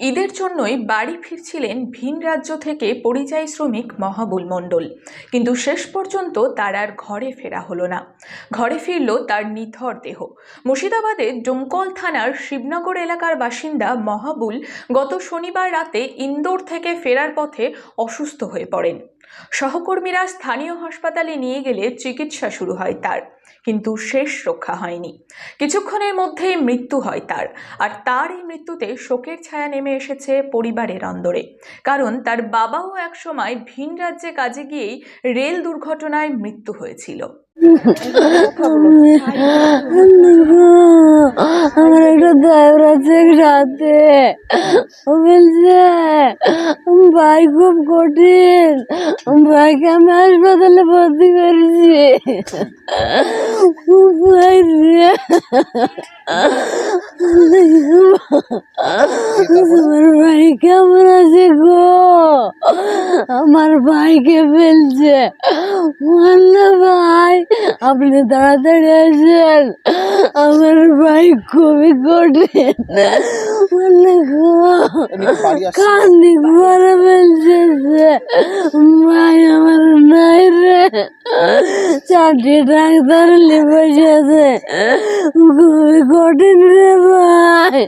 ঈদের জন্যই বাড়ি ফিরছিলেন ভিন রাজ্য থেকে পরিযায়ী শ্রমিক মহাবুল মণ্ডল, কিন্তু শেষ পর্যন্ত তার আর ঘরে ফেরা হলো না। ঘরে ফিরল তার নিথর দেহ। মুর্শিদাবাদের ডোমকল থানার শিবনগর এলাকার বাসিন্দা মহাবুল গত শনিবার রাতে ইন্দোর থেকে ফেরার পথে অসুস্থ হয়ে পড়েন। সহকর্মীরা স্থানীয় হাসপাতালে নিয়ে গেলে চিকিৎসা শুরু হয় তার, কিন্তু শেষ রক্ষা হয়নি। কিছুক্ষণের মধ্যেই মৃত্যু হয় তার। আর তার এই মৃত্যুতে শোকের ছায়া নেমে এসেছে পরিবারের অন্দরে, কারণ তার বাবাও একসময় ভিন রাজ্যে কাজে গিয়েই রেল দুর্ঘটনায় মৃত্যু হয়েছিল। আমার একটা ড্রাইভার আছে সাথে, বলছে ভাই খুব কঠিন, ভাইকে আমি হাসপাতালে ভর্তি করেছি। আমার ভাই কেমন আছে গো? আমার ভাইকে ফেলছে। ভাই আপনি তাড়াতাড়ি আসেন, আমার ভাই খুবই কঠিন। কান্দি ঘরে ফেলছে, ভাই আমার নাই রে। চারটি ডাক্তার বসেছে, খুবই কঠিন রে ভাই।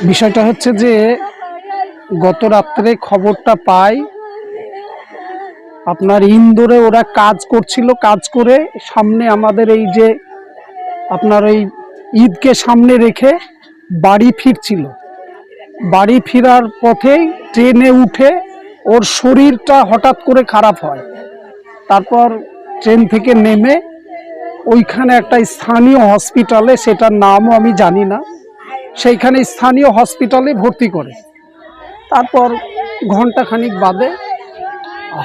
বিষয়টা হচ্ছে যে গত রাত্রে খবরটা পাই, আপনার ইন্দোরে ওরা কাজ করছিল, কাজ করে সামনে আমাদের এই যে আপনার এই ঈদকে সামনে রেখে বাড়ি ফিরছিল। বাড়ি ফেরার পথেই ট্রেনে উঠে ওর শরীরটা হঠাৎ করে খারাপ হয়। তারপর ট্রেন থেকে নেমে ওইখানে একটা স্থানীয় হসপিটালে, সেটার নামও আমি জানি না, সেইখানে স্থানীয় হসপিটালে ভর্তি করে। তারপর ঘন্টাখানিক বাদে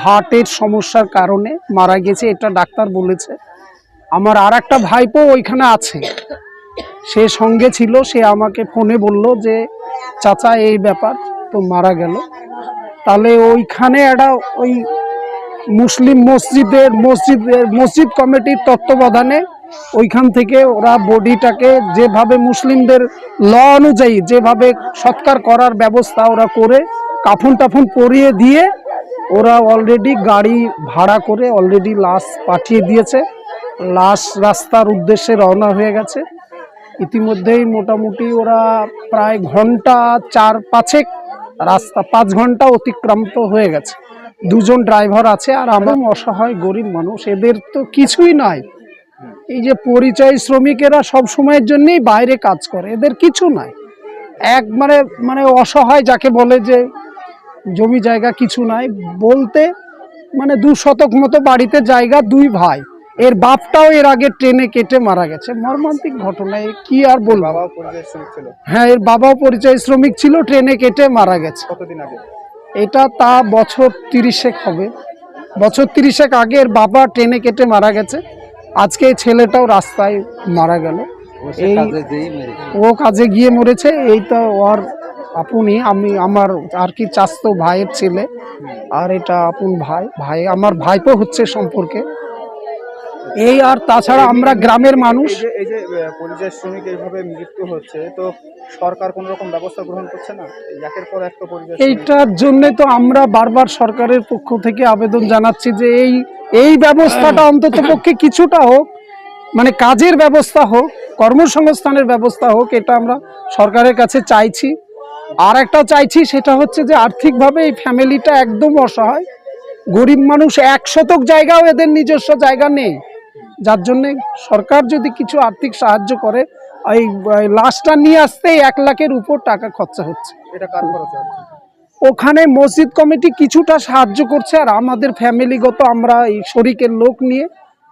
হার্টের সমস্যার কারণে মারা গেছে, এটা ডাক্তার বলেছে। আমার আর একটা ভাইপো ওইখানে আছে, সে সঙ্গে ছিল, সে আমাকে ফোনে বলল যে চাচা এই ব্যাপার, তো মারা গেল। তাহলে ওইখানে একটা ওই মুসলিম মসজিদ কমিটির তত্ত্বাবধানে ওইখান থেকে ওরা বডিটাকে যেভাবে মুসলিমদের ল অনুযায়ী যেভাবে সৎকার করার ব্যবস্থা ওরা করে কাফন টাফন পরিয়ে দিয়ে ওরা অলরেডি গাড়ি ভাড়া করে অলরেডি লাশ পাঠিয়ে দিয়েছে। লাশ রাস্তার উদ্দেশ্যে রওনা হয়ে গেছে। ইতিমধ্যেই মোটামুটি ওরা প্রায় ঘন্টা 4-5 রাস্তা 5 ঘন্টা অতিক্রান্ত হয়ে গেছে। দুজন ড্রাইভার আছে, আর আমরা অসহায় গরিব মানুষ, এদের তো কিছুই নাই। এই যে পরিযায়ী শ্রমিকেরা সব সময়ের জন্যই বাইরে কাজ করে, এদের কিছু নাই। এক মানে অসহায় যাকে বলে, যে জমি জায়গা কিছু নাই বলতে, মানে 2 শতক মতো বাড়িতে জায়গা, 2 ভাই। এর বাপটাও এর আগে ট্রেনে কেটে মারা গেছে। মর্মান্তিক ঘটনায় কি আর বলবো। হ্যাঁ, এর বাবাও পরিযায়ী শ্রমিক ছিল, ট্রেনে কেটে মারা গেছে। কতদিন আগে? এটা তা বছর 30 হবে। বছর 30 আগে এর বাবা ট্রেনে কেটে মারা গেছে। আজকে এই ছেলেটাও রাস্তায় মারা গেল। ও কাজে গিয়ে মরেছে। এইটা ওর আপনি আমার আর কি চাচতো ভাইয়ের ছেলে, আর এটা আপন ভাই আমার ভাইপো হচ্ছে সম্পর্কে। এই আর তাছাড়া আমরা গ্রামের মানুষ। এই যে পরিযায়ী শ্রমিক এইভাবে মৃত্যু হচ্ছে, তো সরকার কোন রকম ব্যবস্থা গ্রহণ করছে না? একের পর এক তো পরিযায়ী, এইটার জন্য তো আমরা বারবার সরকারের পক্ষ থেকে আবেদন জানাচ্ছি যে এই ব্যবস্থাটা অন্তত পক্ষে কিছুটা হোক, মানে কাজের ব্যবস্থা হোক, কর্মসংস্থানের ব্যবস্থা হোক, এটা আমরা সরকারের কাছে চাইছি। আর একটা চাইছি, সেটা হচ্ছে যে আর্থিকভাবে এই ফ্যামিলিটা একদম অসহায়, গরিব মানুষ। 1 শতক জায়গাও এদের নিজস্ব জায়গা নেই, যার জন্যে সরকার যদি কিছু আর্থিক সাহায্য করে, এই লাশটা নিয়ে আসতেই 1 লাখের উপর টাকা খরচা হচ্ছে। এটা কার খরচ হচ্ছে? ওখানে মসজিদ কমিটি কিছুটা সাহায্য করছে, আর আমাদের ফ্যামিলিগত আমরা এই শরিকের লোক নিয়ে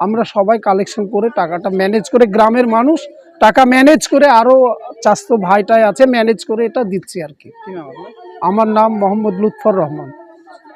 আমরা সবাই কালেকশন করে টাকাটা ম্যানেজ করে, গ্রামের মানুষ টাকা ম্যানেজ করে, আরও চাচতো ভাইটাই আছে ম্যানেজ করে এটা দিচ্ছি আর কি। কি নাম আপনার? আমার নাম মোহাম্মদ লুৎফর রহমান।